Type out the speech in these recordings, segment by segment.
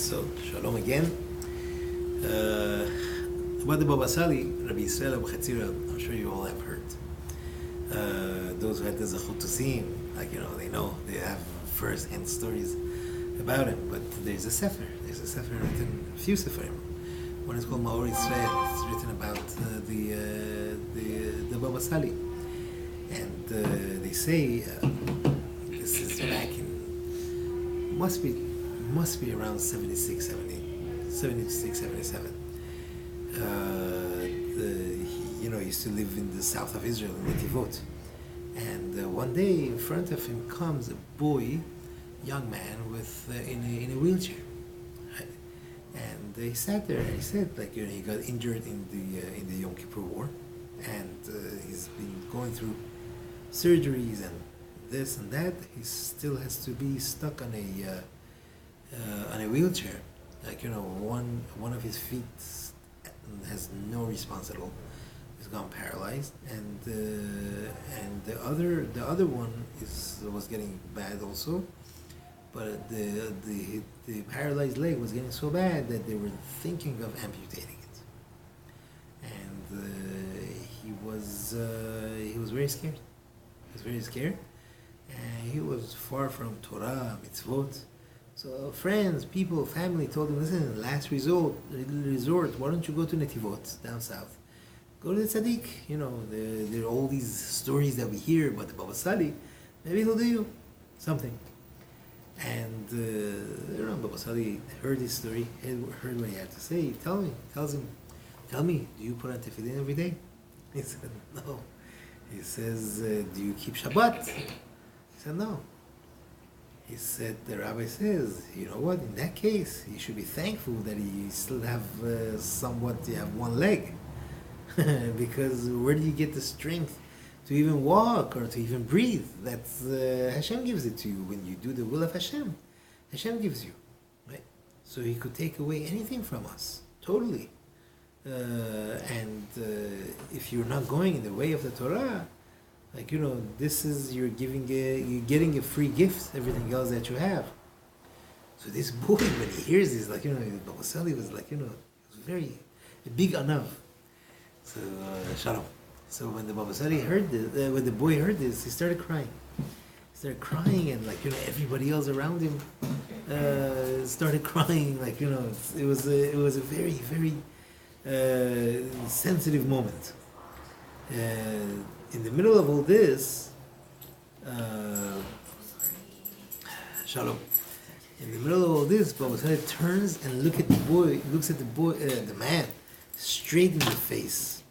So, Shalom again. About the Baba Sali, Rabbi Yisrael Abu Chatzira, I'm sure you all have heard. Those who had the Zachut to see him, they have first-hand stories about him. But there's a Sefer written, a few Seferim. One is called Maor Yisrael. It's written about the Baba Sali. And they say, this is back in, must be around 76, 77. He used to live in the south of Israel, in Netivot. And one day, in front of him comes a boy, young man, in a wheelchair. Right? And he sat there, and he said, he got injured in the Yom Kippur War, and he's been going through surgeries and this and that. He still has to be stuck on a wheelchair. One of his feet has no response at all. He's gone paralyzed, and the other one was getting bad also. But the paralyzed leg was getting so bad that they were thinking of amputating it. And he was very scared. He was very scared, and he was far from Torah, mitzvot. So friends, people, family told him, listen, last resort, why don't you go to Netivot, down south? Go to the Tzaddik. There are all these stories that we hear about the Baba Sali. Maybe he'll do you something. And Baba Sali heard his story, heard what he had to say. He tells him, tell me, do you put on tefillin every day? He said, no. He says, do you keep Shabbat? He said, no. He said, the rabbi says, you know what, in that case, you should be thankful that you still have you have one leg. Because where do you get the strength to even walk or to even breathe? That's Hashem gives it to you. When you do the will of Hashem, Hashem gives you, right? So He could take away anything from us, totally. If you're not going in the way of the Torah, this is you're getting a free gift. Everything else that you have. So this boy, when he hears this, Baba Sali was it was very a big anav. So shalom. So when the Baba Sali heard this, when the boy heard this, he started crying. And everybody else around him started crying. It was a very, very sensitive moment. In the middle of all this, shalom. In the middle of all this, Baba Sali turns and looks at the man, straight in the face.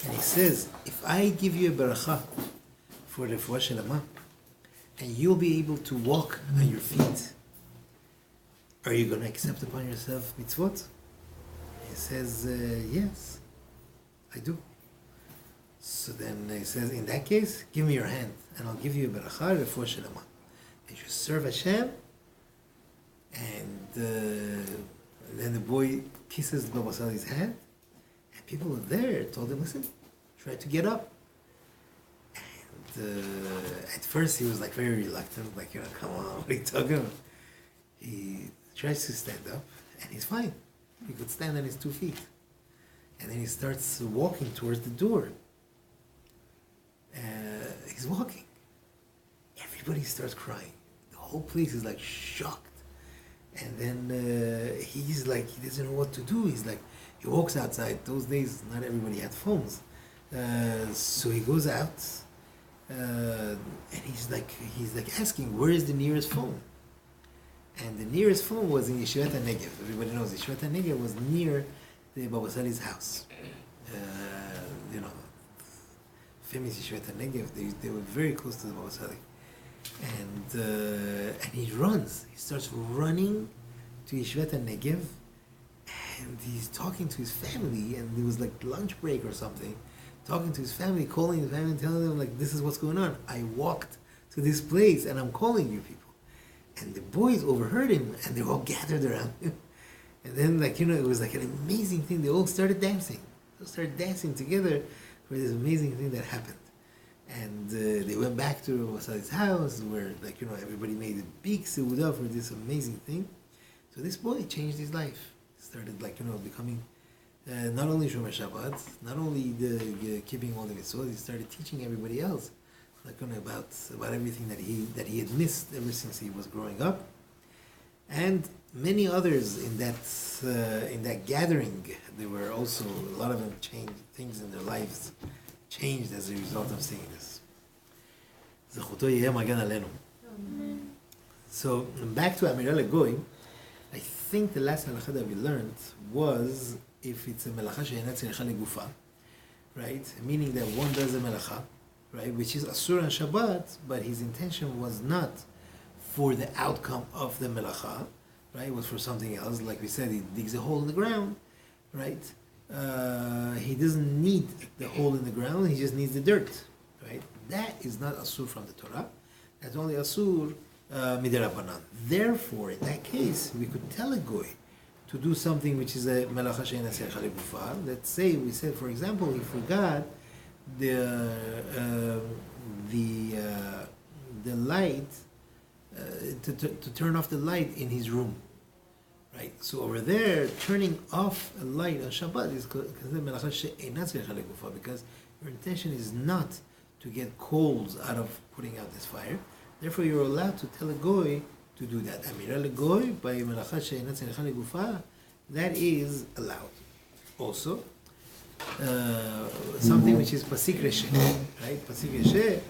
And he says, if I give you a baracha for the refuah shelama, and you'll be able to walk on your feet, are you going to accept upon yourself mitzvot? He says, yes, I do. So then he says, in that case, give me your hand, and I'll give you a baracha refuah shelama. You should serve Hashem. And then the boy kisses Baba Sali's hand. And people were there told him, listen, try to get up. And at first he was very reluctant, come on, what are you talking about? He tries to stand up, and he's fine. He could stand on his 2 feet. And then he starts walking towards the door. He's walking. Everybody starts crying. The whole place is shocked. And then he doesn't know what to do. He walks outside. Those days, not everybody had phones. So he goes out, and he's asking, where is the nearest phone? And the nearest phone was in Yeshivat HaNegev. Everybody knows Yeshivat HaNegev was near the Baba Sali's house. Famous Yeshivat HaNegev, they were very close to the Baba Sali. And he runs. He starts running to Yeshivat HaNegev, and he's talking to his family, and there was lunch break or something, talking to his family, calling his family, and telling them this is what's going on. I walked to this place, and I'm calling you people. And the boys overheard him, and they were all gathered around him. And then, it was an amazing thing. They all started dancing. They started dancing together for this amazing thing that happened. And they went back to Baba Sali's house, where everybody made a big seudah for this amazing thing. So this boy changed his life. He started becoming not only Shomer Shabbat, not only the keeping all the mitzvot, he started teaching everybody else about everything that he had missed ever since he was growing up, and many others in that gathering. There were also a lot of them changed things in their lives, changed as a result of seeing this. Zechuto yeh magan alenu. So back to Amira LeGoy, I think the last halacha that we learned was if it's a melacha she'ena tzricha legufa, right? Meaning that one does a melacha, right, which is asur on Shabbat, but his intention was not for the outcome of the melacha, right? It was for something else. Like we said, he digs a hole in the ground, right? He doesn't need the hole in the ground, he just needs the dirt, right? That is not asur from the Torah. That's only asur midirabanan. Therefore, in that case, we could tell a goy to do something which is a melacha she'ena tzricha legufa. Let's say we said, for example, he forgot the light to turn off the light in his room, right? So over there, turning off a light on Shabbat is considered melacha she'ena tzricha legufa, because your intention is not to get coals out of putting out this fire. Therefore, you're allowed to tell a goy to do that. Amira LeGoy by melacha she'ena tzricha legufa, that is allowed. Also, something which is pasik reshe, right? Pasik reshe.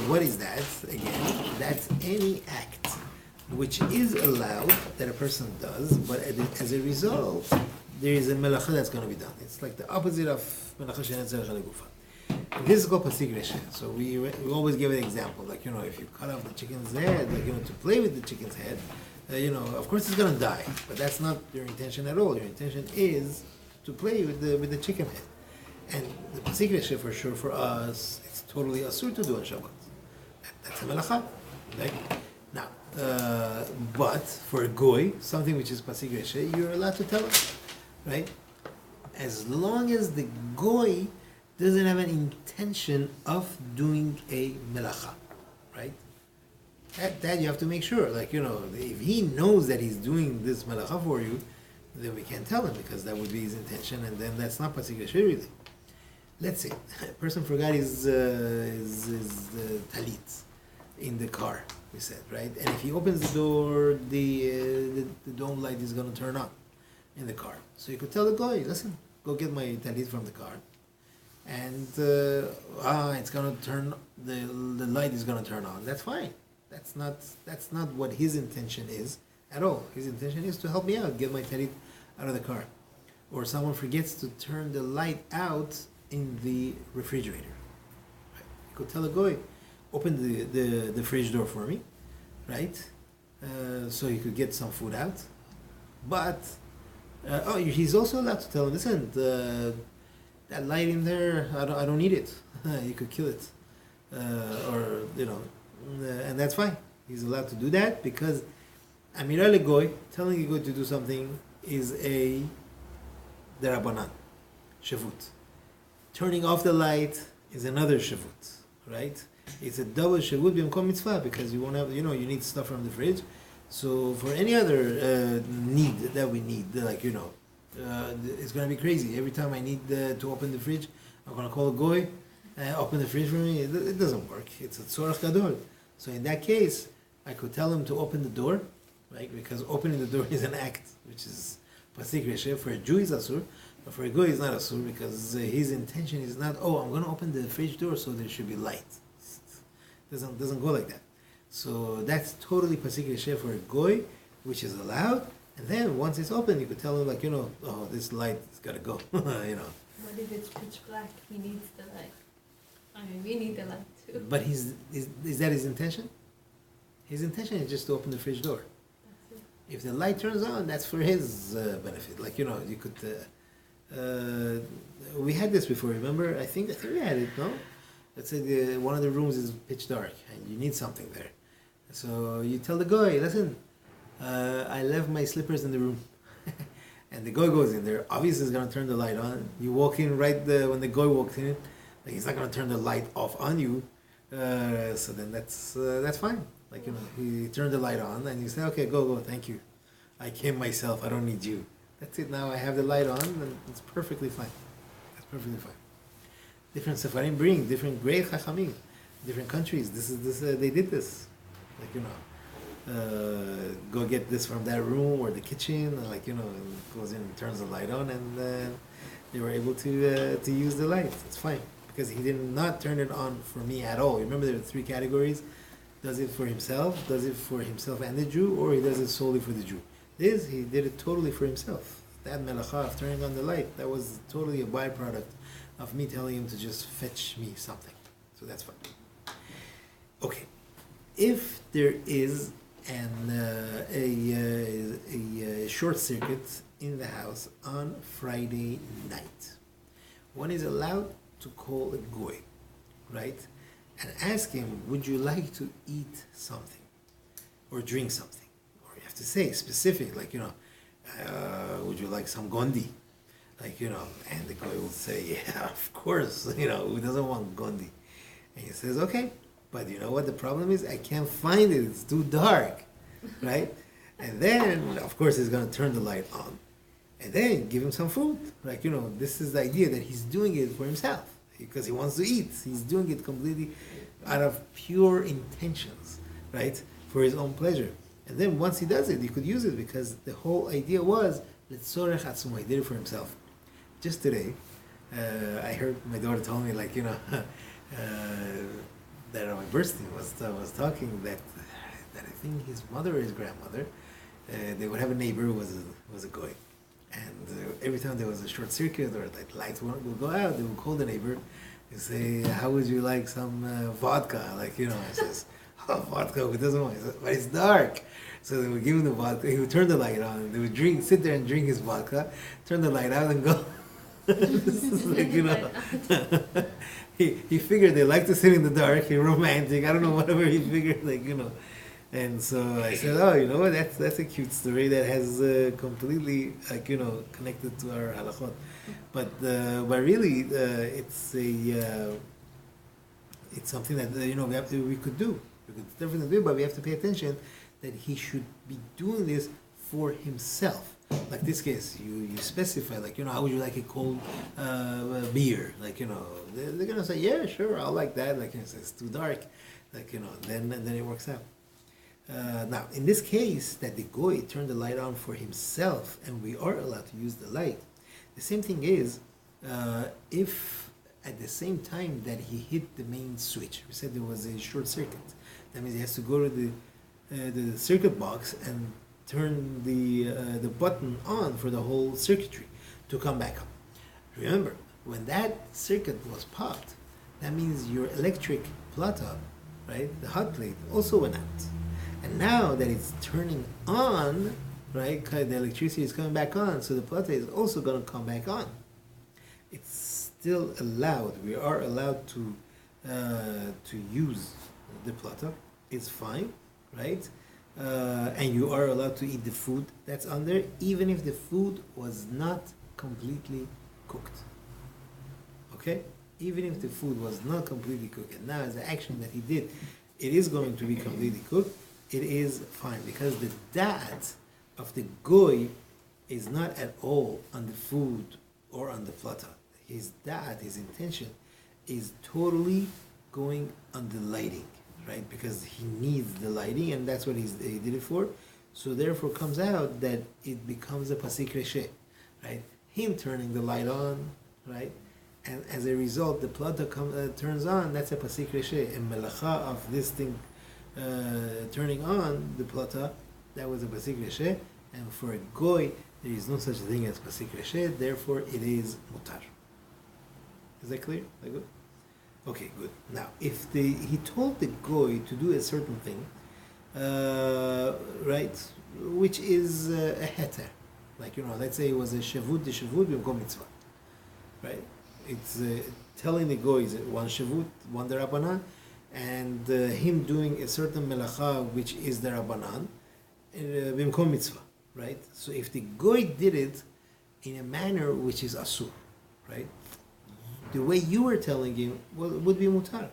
What is that? Again, that's any act which is allowed that a person does, but as a result, there is a melacha that's going to be done. It's like the opposite of melacha she'ena tzricha legufa. This is called pasik reshe. So we always give an example, like if you cut off the chicken's head, to play with the chicken's head, of course it's going to die, but that's not your intention at all. Your intention is to play with the chicken head. And the pasik reshe, for sure, for us, it's totally asur to do on Shabbat. That's a melacha. Right? Now, but for a goy, something which is pasik reshe, you're allowed to tell him, right? As long as the goy doesn't have an intention of doing a melacha, right? That you have to make sure. If he knows that he's doing this melacha for you, then we can't tell him, because that would be his intention, and then that's not pasik reshe really. Let's say a person forgot his talit in the car, we said, right? And if he opens the door, the dome light is going to turn on in the car. So you could tell the guy, listen, go get my talit from the car, and it's going to turn, the light is going to turn on. That's fine. That's not what his intention is at all. His intention is to help me out, get my talit out of the car. Or someone forgets to turn the light out in the refrigerator. Right? You could tell a guy, open the fridge door for me, right? So you could get some food out. But he's also allowed to tell him, listen, that light in there, I don't need it. You could kill it, and that's fine. He's allowed to do that, because Amira LeGoy, telling a goy to do something, is a derabanan, shavut. Turning off the light is another shavut, right? It's a double shavut b'mkom mitzvah, because you won't have, you need stuff from the fridge. So for any other need that we need, it's going to be crazy. Every time I need to open the fridge, I'm going to call a goy, open the fridge for me. It doesn't work. It's a tzorach gadol. So in that case, I could tell him to open the door, right? Because opening the door is an act which is pasik reshe. For a Jew is asur, but for a goy is not asur, because his intention is not, I'm going to open the fridge door so there should be light. It doesn't go like that. So that's totally pasik reshe for a goy, which is allowed. And then once it's open, you could tell him this light has got to go. What if it's pitch black? He needs the light. We need the light too. But is that his intention? His intention is just to open the fridge door. If the light turns on, that's for his benefit. You could. We had this before. Remember? I think we had it. No. Let's say one of the rooms is pitch dark, and you need something there. So you tell the guy, listen, I left my slippers in the room. And the guy goes in there. Obviously, he's going to turn the light on. You walk in when the guy walks in. He's not going to turn the light off on you. So then that's fine. He turned the light on, and you say, okay, go, thank you. I came myself. I don't need you. That's it. Now I have the light on, and it's perfectly fine. That's perfectly fine. Different Sepharim bring different great Chachamim, different countries. They did this. Like, go get this from that room or the kitchen, and and goes in and turns the light on, and they were able to use the light. It's fine because he did not turn it on for me at all. You remember there are three categories: does it for himself, does it for himself and the Jew, or he does it solely for the Jew. This he did it totally for himself. That melacha of turning on the light, that was totally a byproduct of me telling him to just fetch me something. So that's fine. Okay, if there is a short circuit in the house on Friday night, one is allowed to call a goy, right, and ask him, would you like to eat something or drink something? Or you have to say specific, would you like some gondi? And the guy will say, yeah, of course, who doesn't want gondi? And he says, okay, but you know what the problem is? I can't find it, it's too dark, right? And then, of course, he's going to turn the light on. And then give him some food. This is the idea that he's doing it for himself because he wants to eat. He's doing it completely out of pure intentions, right? For his own pleasure. And then once he does it, he could use it because the whole idea was, Letzorech Atzmo, he did it for himself. Just today, I heard my daughter told me, that on my birthday was talking that I think his mother or his grandmother, they would have a neighbor who was a goy. And every time there was a short circuit or that lights would go out, they would call the neighbor and say, how would you like some vodka? He says, oh, vodka, who doesn't want it? But it's dark. So they would give him the vodka, he would turn the light on, they would sit there and drink his vodka, turn the light out and go. This is he figured they like to sit in the dark, he romantic, I don't know, whatever he figured, And so I said, oh, you know what, that's a cute story that has completely, connected to our halachot. But really, it's something that, we could do. We could definitely do, but we have to pay attention that he should be doing this for himself. Like this case, you specify, how would you like a cold beer? They're going to say, yeah, sure, I'll like that. It's too dark. Then it works out. Now, in this case, that the goy turned the light on for himself, and we are allowed to use the light. The same thing is, if at the same time that he hit the main switch, we said there was a short circuit. That means he has to go to the circuit box and turn the button on for the whole circuitry to come back up. Remember, when that circuit was popped, that means your electric plata, right, the hot plate, also went out. And now that it's turning on, right, the electricity is coming back on, so the plata is also going to come back on. It's still allowed. We are allowed to use the plata. It's fine, right? And you are allowed to eat the food that's on there, even if the food was not completely cooked. Okay? Even if the food was not completely cooked, and now as the action that he did, it is going to be completely cooked, it is fine, because the da'at of the goy is not at all on the food or on the plata. His da'at, his intention, is totally going on the lighting, right? Because he needs the lighting, and that's what he did it for. So therefore comes out that it becomes a pasik reshe, right? Him turning the light on, right? And as a result, the plata turns on, that's a pasik reshe. And melacha of this thing turning on the plata, that was a pasik reshe. And for a goy, there is no such thing as pasik reshe, therefore it is mutar. Is that clear? Is that good? Okay, good. Now, if he told the goy to do a certain thing, right, which is a heter, let's say it was a shavut, the shavut will go mitzvah, right? It's telling the goy is one shavut, one derabanan, and him doing a certain melacha which is derabanan, bimkom mitzvah, right? So if the goy did it in a manner which is asur, right? The way you were telling him would be mutar,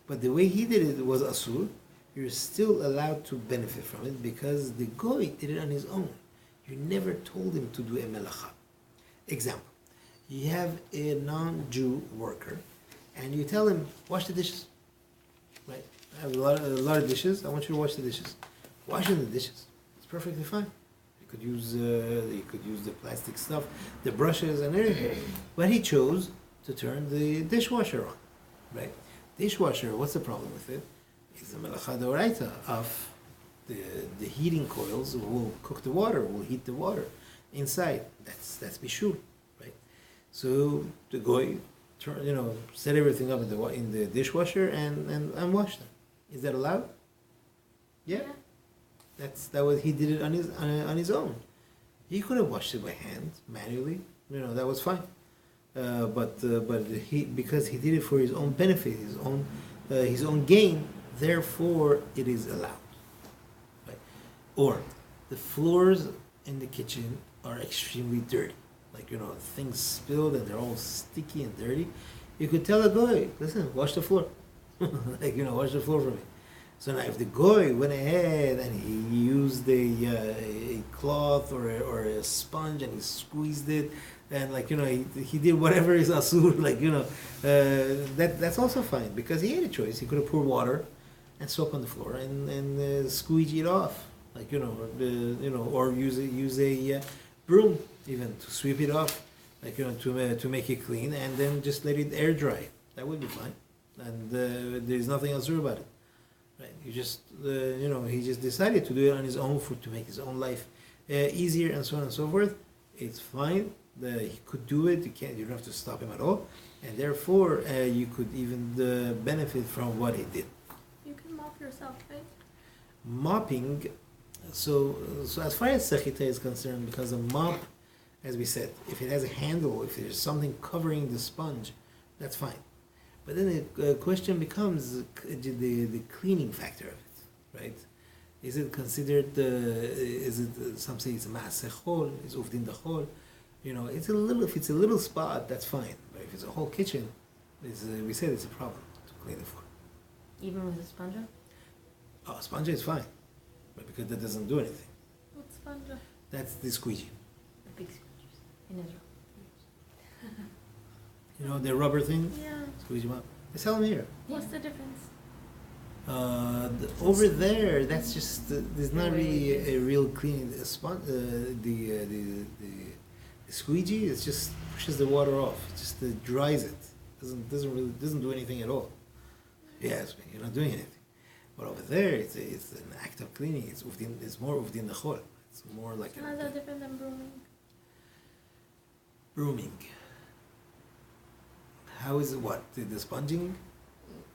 but the way he did it was asur. You're still allowed to benefit from it because the goy did it on his own. You never told him to do a melacha. Example, you have a non-Jew worker, and you tell him, wash the dishes. Right? I have a lot of dishes, I want you to wash the dishes. Washing the dishes, it's perfectly fine. You could use the plastic stuff, the brushes and everything. But he chose to turn the dishwasher on. Right? Dishwasher, what's the problem with it? It's the melacha d'oraita of the heating coils will cook the water, will heat the water inside. That's bishul, right? So the goy, set everything up in the dishwasher and wash them. Is that allowed? Yeah. That was he did it on his own. He could have washed it by hand manually. That was fine. But he, because he did it for his own benefit, his own gain, therefore it is allowed. Right? Or the floors in the kitchen are extremely dirty. Like things spilled and they're all sticky and dirty. You could tell a guy, listen, wash the floor. Wash the floor for me. So now if the goy went ahead and he used a cloth or a sponge and he squeezed it and he did whatever is asur, that's also fine because he had a choice. He could have poured water and soap on the floor and squeegee it off, or use a broom even to sweep it off, to make it clean and then just let it air dry. That would be fine, and there's nothing else about it. Right? You just, he just decided to do it on his own to make his own life easier and so on and so forth. It's fine. He could do it. You don't have to stop him at all, and therefore you could even benefit from what he did. You can mop yourself, right? Mopping. So as far as sechita is concerned, because a mop, as we said, if it has a handle, if there's something covering the sponge, that's fine. But then the question becomes the cleaning factor of it, right? Is it considered? Some say it's a maaseh chol, it's ufdin the chol. It's a little. If it's a little spot, that's fine. But if it's a whole kitchen, we said it's a problem to clean it for. Even with a sponge? Oh, a sponge is fine, but because that doesn't do anything. What's sponge? That's the squeegee. The big squeegees in Israel. The rubber thing? Yeah. Squeeze them up. They sell them here. What's the difference? Over there, that's just there's not really a real cleaning. The squeegee, it just pushes the water off. It just dries it. Doesn't do anything at all. Yes, you're not doing anything. But over there, it's an act of cleaning. It's more ufdin the chol. It's more like. How's that different than brooming? Brooming. How is it? What the sponging?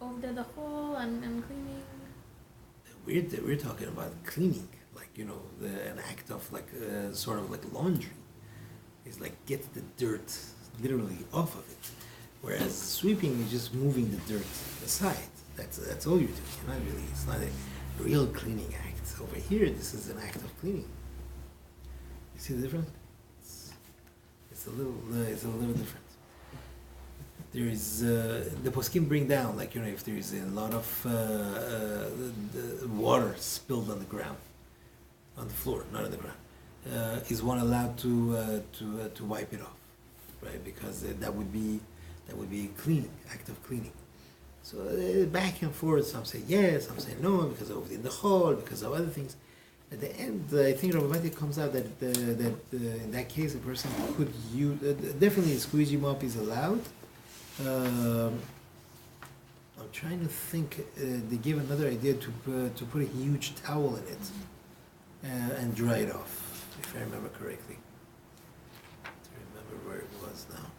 Over the hole and cleaning. We're talking about cleaning, an act of sort of like laundry. It's like get the dirt literally off of it, whereas sweeping is just moving the dirt aside. That's all you're doing. It's not a real cleaning act. Over here, this is an act of cleaning. You see the difference? It's a little different. There is the poskim bring down if there is a lot of the water spilled on the ground, on the floor, not on the ground, is one allowed to wipe it off, right? Because that would be a cleaning act of cleaning. So back and forth, some say yes, some say no, because of the chol, because of other things. At the end, I think Rabbi Mati comes out that in that case a person could use definitely a squeegee mop is allowed. I'm trying to think. They gave another idea to put a huge towel in it and dry it off, if I remember correctly. I remember where it was now.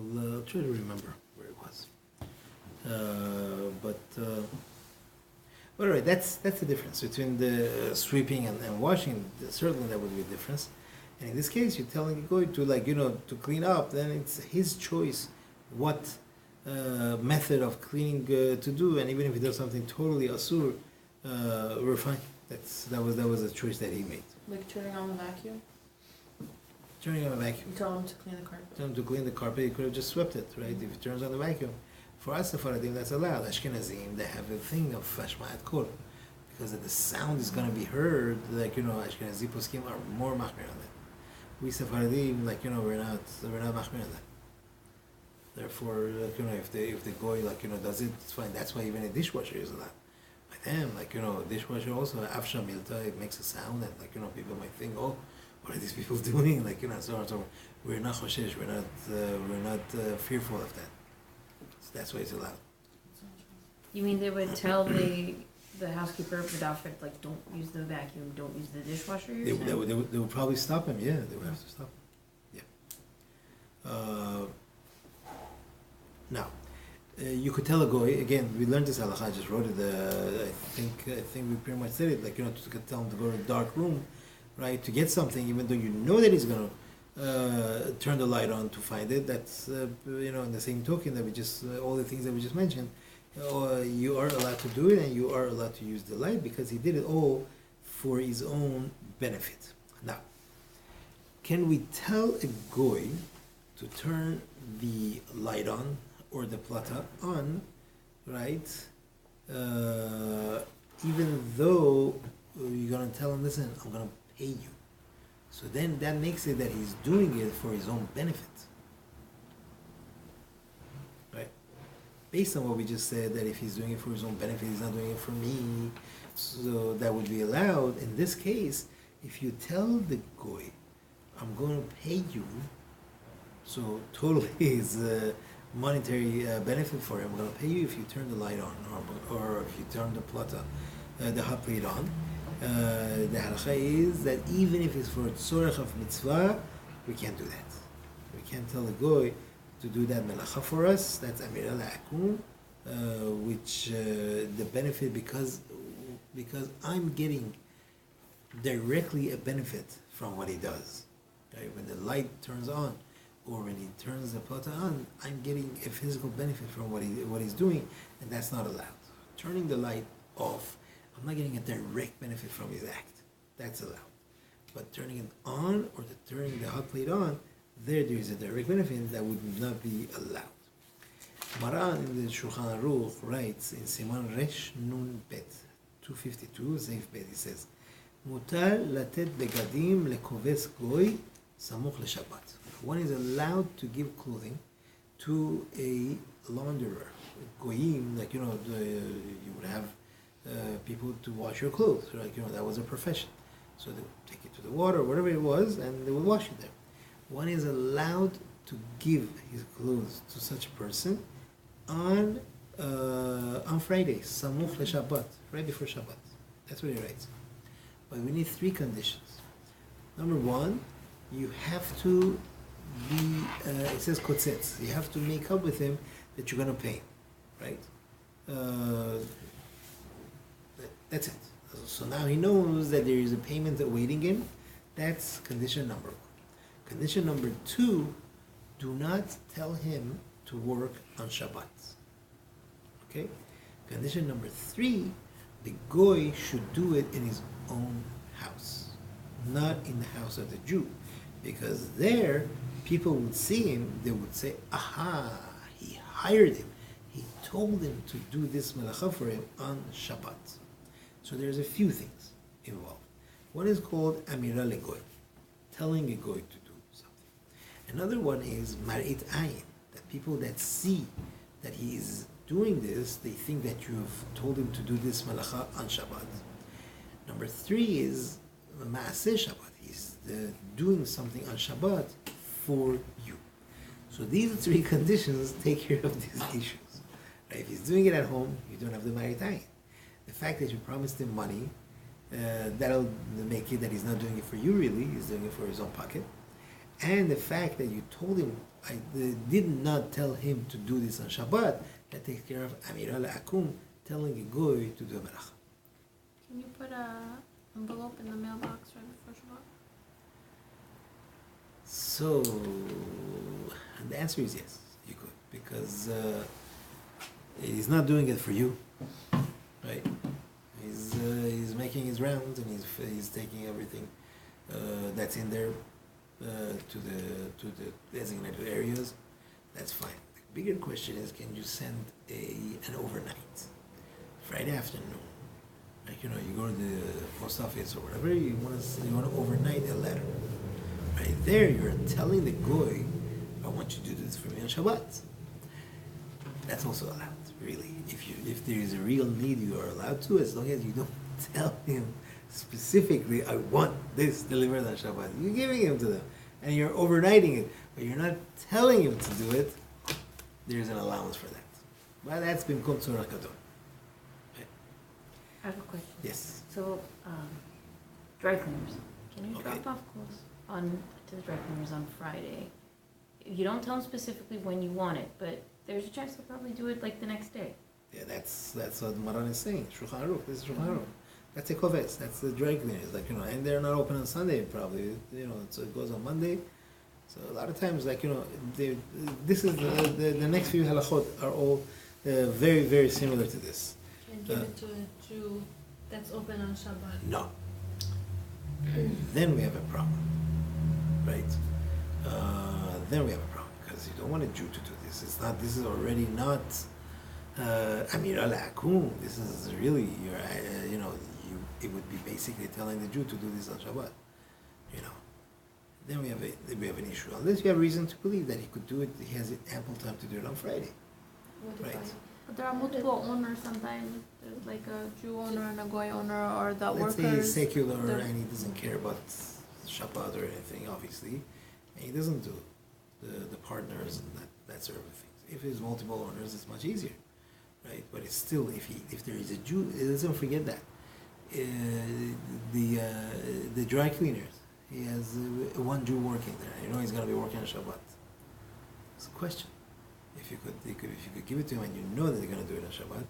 I'll try to remember where it was. All right, that's the difference between the sweeping and washing. Certainly, that would be a difference. And in this case, you're telling a goy to to clean up. Then it's his choice what method of cleaning to do. And even if he does something totally asur, we're fine. That was a choice that he made. Like turning on the vacuum? Turning on the vacuum. You tell him to clean the carpet. Tell him to clean the carpet. He could have just swept it, right? If he turns on the vacuum. For us, the Faradim, that's allowed. Ashkenazim, they have a thing of Hashma'at Kol. Because the sound is going to be heard, Ashkenazi poskim are more machmir on that. We Sephardim, we're not machmir on that. Therefore, if the goy, does it, it's fine. That's why even a dishwasher is allowed. By them, dishwasher also, afsha milta, it makes a sound that, people might think, oh, what are these people doing? So on and so forth. We're not choshesh, we're not fearful of that. So that's why it's allowed. You mean they would tell the housekeeper of the outfit, don't use the vacuum, don't use the dishwasher? They would probably stop him, yeah, they would have to stop him. Yeah. Now, you could tell a goy, again, we learned this halakha, I just wrote it, I think we pretty much said it, to tell him to go to a dark room, right, to get something, even though you know that he's going to turn the light on to find it. That's, in the same token that we just, all the things that we just mentioned, you are allowed to do it and you are allowed to use the light because he did it all for his own benefit. Now, can we tell a goy to turn the light on or the plata on, right? Even though you're going to tell him, listen, I'm going to pay you. So then that makes it that he's doing it for his own benefit. Right? Based on what we just said, that if he's doing it for his own benefit, he's not doing it for me, so that would be allowed. In this case, if you tell the goy, I'm going to pay you, so totally is monetary benefit for him. I'm going to pay you if you turn the light on, or if you turn the plata, the hot plate on. The halacha is that even if it's for a tzorech of mitzvah, we can't do that. We can't tell the goy to do that melacha for us. That's Amira le'akum, which the benefit, because I'm getting directly a benefit from what he does. Right? When the light turns on, or when he turns the plata on, I'm getting a physical benefit from what he's doing, and that's not allowed. Turning the light off, I'm not getting a direct benefit from his act. That's allowed. But turning it on or turning the hot plate on, there is a direct benefit that would not be allowed. Maran in the Shulchan Aruch writes in Siman Resh Nun Bet 252, Zeif Bet, he says, Mutar latet begadim lekoves goy samuch leShabbat. One is allowed to give clothing to a launderer. Goyim, you would have people to wash your clothes, right? That was a profession. So they would take it to the water, whatever it was, and they would wash it there. One is allowed to give his clothes to such a person on Friday, Samuch leShabbat, right before Shabbat. That's what he writes. But we need 3 conditions. Number 1, you have to be, it says kotzetz, you have to make up with him that you're going to pay him, right? That's it. So now he knows that there is a payment awaiting him. That's condition number 1. Condition number 2, do not tell him to work on Shabbat. Okay? Condition number 3, the goy should do it in his own house, not in the house of the Jew. Because there, people would see him, they would say, aha, he hired him. He told him to do this melacha for him on Shabbat. So there's a few things involved. One is called Amira LeGoy, telling a goy to do something. Another one is Marit Ayin, that people that see that he is doing this, they think that you have told him to do this malacha on Shabbat. Number 3 is Maaseh Shabbat. He's doing something on Shabbat for you. So these 3 conditions take care of these issues. Right? If he's doing it at home, you don't have the Marit Ayin. The fact that you promised him money, that'll make it that he's not doing it for you really, he's doing it for his own pocket. And the fact that you told him, I did not tell him to do this on Shabbat, that takes care of Amira le'akum, telling a goy to do a melacha. Can you put a envelope in the mailbox right before Shabbat? So, the answer is yes, you could, because he's not doing it for you, right? He's making his rounds and he's taking everything that's in there to the designated areas. That's fine. The bigger question is, can you send an overnight, Friday afternoon? Like, you go to the post office or whatever, you want to overnight a letter. Right there, you're telling the goy, I want you to do this for me on Shabbat. That's also allowed, really. If there is a real need, you are allowed to, as long as you don't tell him specifically, I want this delivered on Shabbat. You're giving him to them, and you're overnighting it, but you're not telling him to do it. There's an allowance for that. But that's been called Tzorach Gadol. I have a question. Yes. So, dry cleaners, can you Okay. drop off clothes to the dry cleaners on Friday? You don't tell them specifically when you want it, but there's a chance they'll probably do it like the next day. Yeah, that's what Maran is saying. Shulchan Aruch. This is Shulchan Aruch. That's a kovetz. That's the dry cleaners. Like, and they're not open on Sunday probably. So it goes on Monday. So a lot of times, this is the next few halachot are all very, very similar to this. Can't give it to a Jew that's open on Shabbat. No. Then we have a problem, right? Then we have a problem because you don't want a Jew to do this. It's not. This is already not. Amira la'akum. This is really it would be basically telling the Jew to do this on Shabbat. Then we have an issue. Unless you have reason to believe that he could do it, he has ample time to do it on Friday, right? But there are multiple owners sometimes. There's like a Jew owner and a Goy owner, or the Let's say workers. he's secular they're- and he doesn't care about Shabbat or anything, obviously, and he doesn't do the partners and that sort of things. If there's multiple owners, it's much easier, right? But it's still, if there is a Jew, let's not forget that the dry cleaners, he has one Jew working there. He's going to be working on Shabbat. It's a question. If you could give it to him and you know that they're going to do it on Shabbat,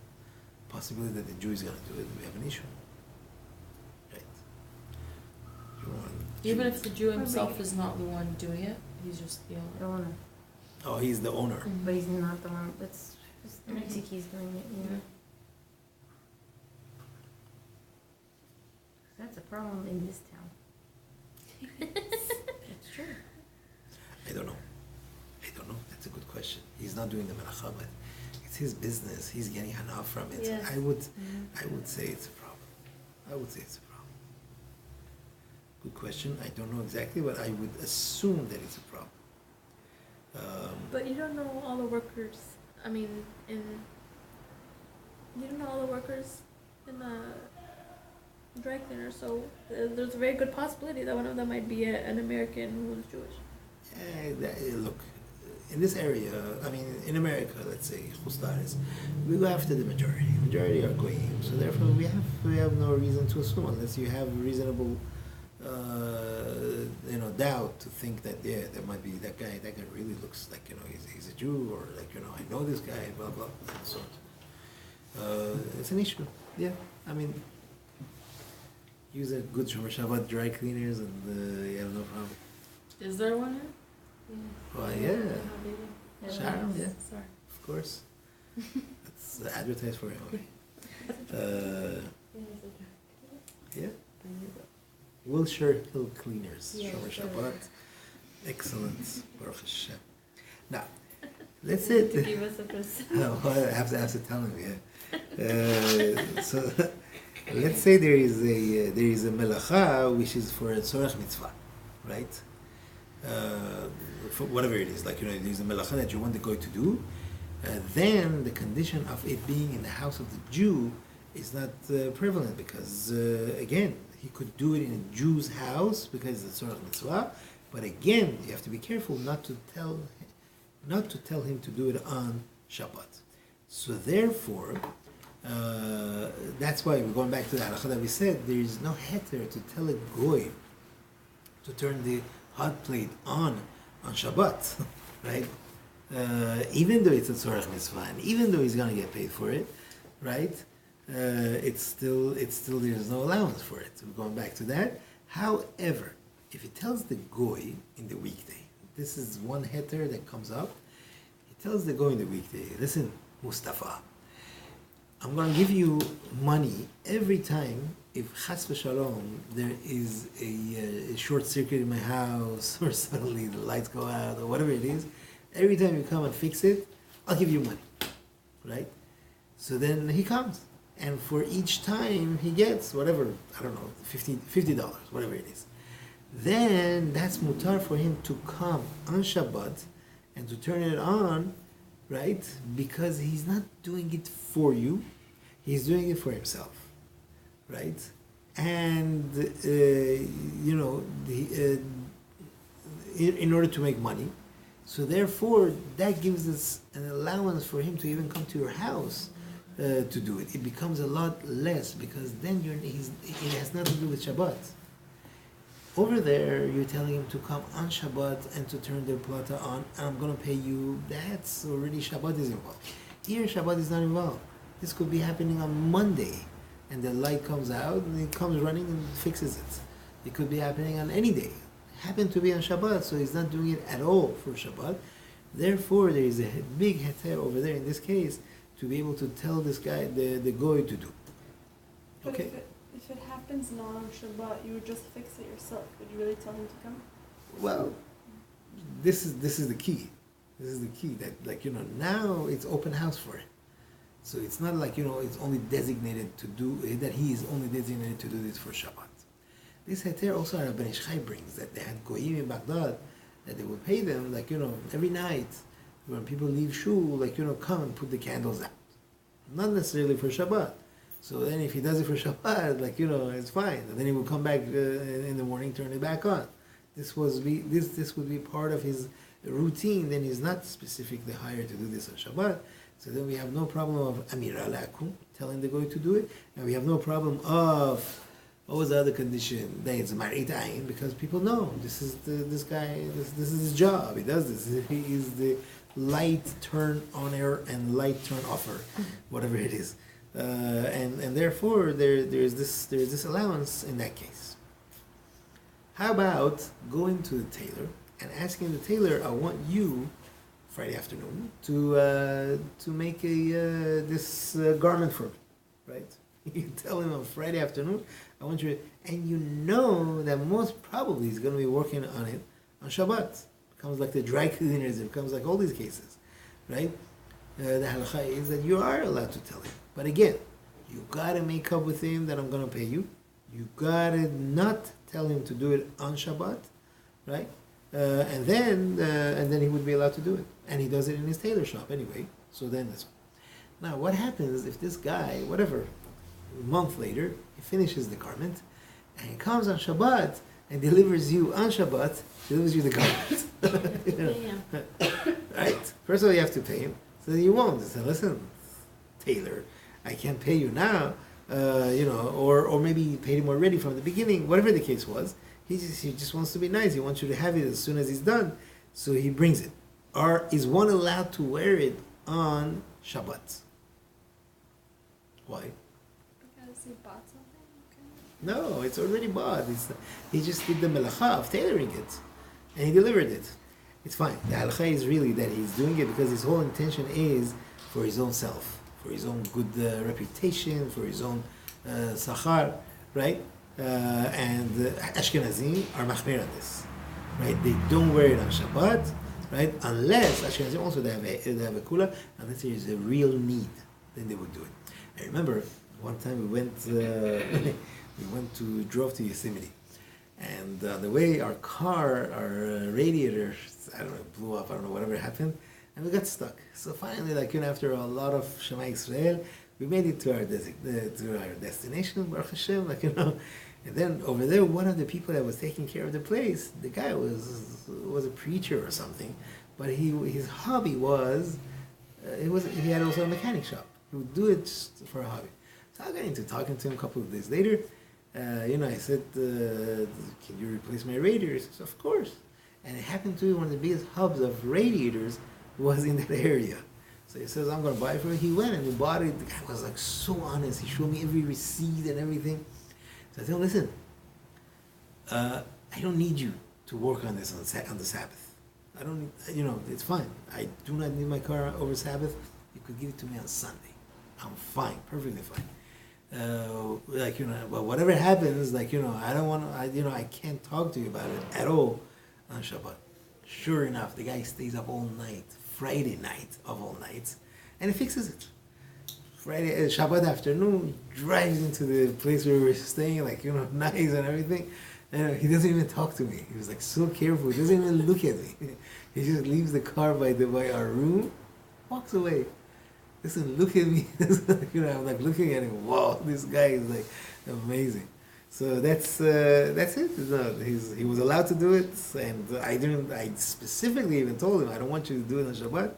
possibility that the Jew is going to do it, we have an issue. Right? Even if the Jew himself is not the one doing it, he's just the The owner. owner. Oh, he's the owner. But he's not the one. That's just the Mexican's doing it. That's a problem in this town. It's true. I don't know. That's a good question. He's not doing the melacha, but it's his business. He's getting hanaf from it. Yes. I would say it's a problem. Good question. I don't know exactly, but I would assume that it's a problem. But you don't know all the workers. I mean, you don't know all the workers in the dry cleaner, so there's a very good possibility that one of them might be an American who is Jewish. Look, in this area, in America, let's say, Chustaris, we go after the majority. The majority are goyim, so therefore we have no reason to assume, unless you have reasonable, doubt to think that there might be that guy really looks like he's a Jew, or I know this guy, blah blah, and so on. It's an issue. Yeah, use a good Shomer Shabbat dry cleaners, and you have no problem. Is there one here? Well, Yeah, Sharon, yeah, Sorry. of course. Let's advertise for him. Yeah. Wilshire Hill Cleaners, Yeah, Shomer sure. Shabbat. Excellent. Baruch Hashem. Now, let's To say give us a percent. I have to tell him, yeah. So let's say there is a melacha which is for a tzorach mitzvah, right? For whatever it is, there's a melacha that you want the guy to do, then the condition of it being in the house of the Jew is not prevalent, because again, he could do it in a Jew's house because it's a tzorach mitzvah, but again, you have to be careful not to tell him to do it on Shabbat. So therefore, that's why we're going back to the halakha that we said, there is no heter to tell a goy to turn the hot plate on Shabbat, right? Even though it's a tzorach mitzvah, and even though he's going to get paid for it, right? it's still there's no allowance for it. So we're going back to that. However, if he tells the goy in the weekday, this is one heter that comes up. He tells the goy in the weekday, listen, Mustafa, I'm going to give you money every time if chas v'shalom there is a short circuit in my house or suddenly the lights go out or whatever it is. Every time you come and fix it, I'll give you money, right? So then he comes, and for each time he gets whatever, I don't know, $50, whatever it is. Then that's mutar for him to come on Shabbat and to turn it on, right? Because he's not doing it for you, he's doing it for himself, right? And in order to make money. So therefore, that gives us an allowance for him to even come to your house to do it. It becomes a lot less because then it has nothing to do with Shabbat. Over there, you're telling him to come on Shabbat and to turn the plata on, and I'm going to pay you. That's already Shabbat is involved. Here, Shabbat is not involved. This could be happening on Monday, and the light comes out, and it comes running and fixes it. It could be happening on any day. Happened to be on Shabbat, so he's not doing it at all for Shabbat. Therefore, there is a big heter over there in this case to be able to tell this guy, the goy, to do. But Okay. if it happens not on Shabbat, you would just fix it yourself. Would you really tell him to come? Well, this is the key. This is the key that now it's open house for it. So it's not like it's only designated to do that. He is only designated to do this for Shabbat. This heter also Rabbi Ishchai brings that they had goyim in Baghdad that they would pay them every night when people leave shul come and put the candles out, not necessarily for Shabbat. So then if he does it for Shabbat it's fine, and then he will come back in the morning, turn it back on. This would be part of his routine. Then he's not specifically hired to do this on Shabbat. So then we have no problem of Amira lakum, telling the goy to do it, and we have no problem of what was the other condition? That it's marit ayin, because people know this is this guy. This is his job. He does this. He is the light turn on-er and light turn offer, whatever it is, and therefore there's this allowance in that case. How about going to the tailor and asking the tailor, I want you Friday afternoon to make this garment for me, right? You tell him on Friday afternoon, I want you, and you know that most probably he's going to be working on it on Shabbat. It becomes like the dry cleaners, it becomes like all these cases, right? The halacha is that you are allowed to tell him. But again, you got to make up with him that I'm going to pay you. You got to not tell him to do it on Shabbat, right? And then he would be allowed to do it. And he does it in his tailor shop anyway, so then that's fine. Now, what happens if this guy, whatever, a month later, he finishes the garment, and he comes on Shabbat and delivers you on Shabbat, delivers you the garment. Right? First of all, you have to pay him. So then you won't. Say, listen, tailor, I can't pay you now, or maybe you paid him already from the beginning, whatever the case was. He just wants to be nice. He wants you to have it as soon as he's done, so he brings it. Or is one allowed to wear it on Shabbat? Why? Because he bought something? No, it's already bought. He just did the melacha of tailoring it, and he delivered it. It's fine. The halacha is really that he's doing it because his whole intention is for his own self, for his own good reputation, for his own sachar, right? And Ashkenazim are machmir on this, right? They don't wear it on Shabbat, right? Unless Ashkenazim also they have a kula, unless there is a real need, then they would do it. I remember one time we drove to Yosemite, and on the way our radiator, I don't know, blew up, I don't know, whatever happened, and we got stuck. So finally, after a lot of Shema Yisrael, we made it to our destination, Baruch Hashem, and then over there, one of the people that was taking care of the place, the guy was a preacher or something, but his hobby was, he had also a mechanic shop. He would do it just for a hobby. So I got into talking to him a couple of days later. I said, can you replace my radiators? He said, of course. And it happened to be one of the biggest hubs of radiators was in that area, So he says, I'm going to buy it for him. He went and he bought it. The guy was like so honest. He showed me every receipt and everything. So I told him, listen, I don't need you to work on this on the Sabbath. I don't need, it's fine. I do not need my car over Sabbath. You could give it to me on Sunday. I'm fine, perfectly fine. But whatever happens, I don't want to, I can't talk to you about it at all on Shabbat. Sure enough, the guy stays up all night, Friday night of all nights, and he fixes it. Friday, Shabbat afternoon, drives into the place where we're staying, nice and everything. And he doesn't even talk to me. He was so careful. He doesn't even look at me. He just leaves the car by our room, walks away. Doesn't look at me. I'm looking at him. Wow, this guy is amazing. So that's it. He was allowed to do it, and I specifically even told him I don't want you to do it on Shabbat.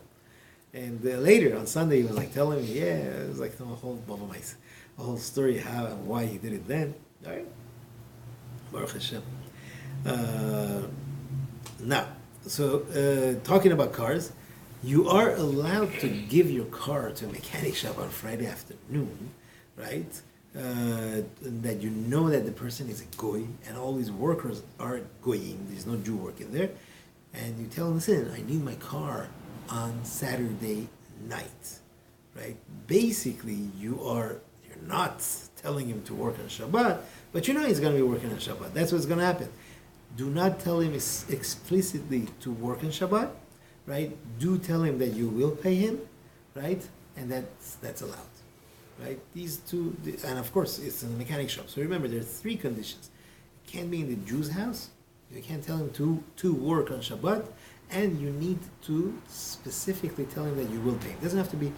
And later on Sunday he was telling me, it was a whole story how and why he did it then. All right, Baruch Hashem. Now, so talking about cars, you are allowed to give your car to a mechanic shop on Friday afternoon, right? That you know that the person is a goy and all these workers are goyim. There's no Jew working there, and you tell them, listen, I need my car on Saturday night, right? Basically, you're not telling him to work on Shabbat, but you know he's going to be working on Shabbat. That's what's going to happen. Do not tell him explicitly to work on Shabbat, right? Do tell him that you will pay him, right? And that's allowed. Right? These two, and of course, it's in a mechanic shop. So remember, there are three conditions. It can't be in the Jew's house. You can't tell him to work on Shabbat, and you need to specifically tell him that you will pay him. It doesn't have to be. You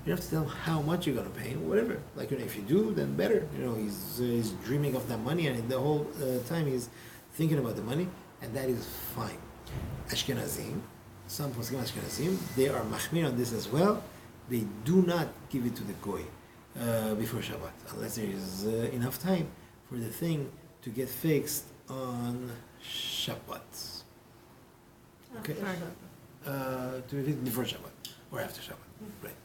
don't have to tell him how much you're going to pay him. Whatever. If you do, then better. He's dreaming of that money, and the whole time he's thinking about the money, and that is fine. Ashkenazim, some poskim Ashkenazim, they are machmir on this as well. They do not give it to the goy before Shabbat, unless there is enough time for the thing to get fixed on Shabbat. Okay? To be fixed before Shabbat or after Shabbat. Right.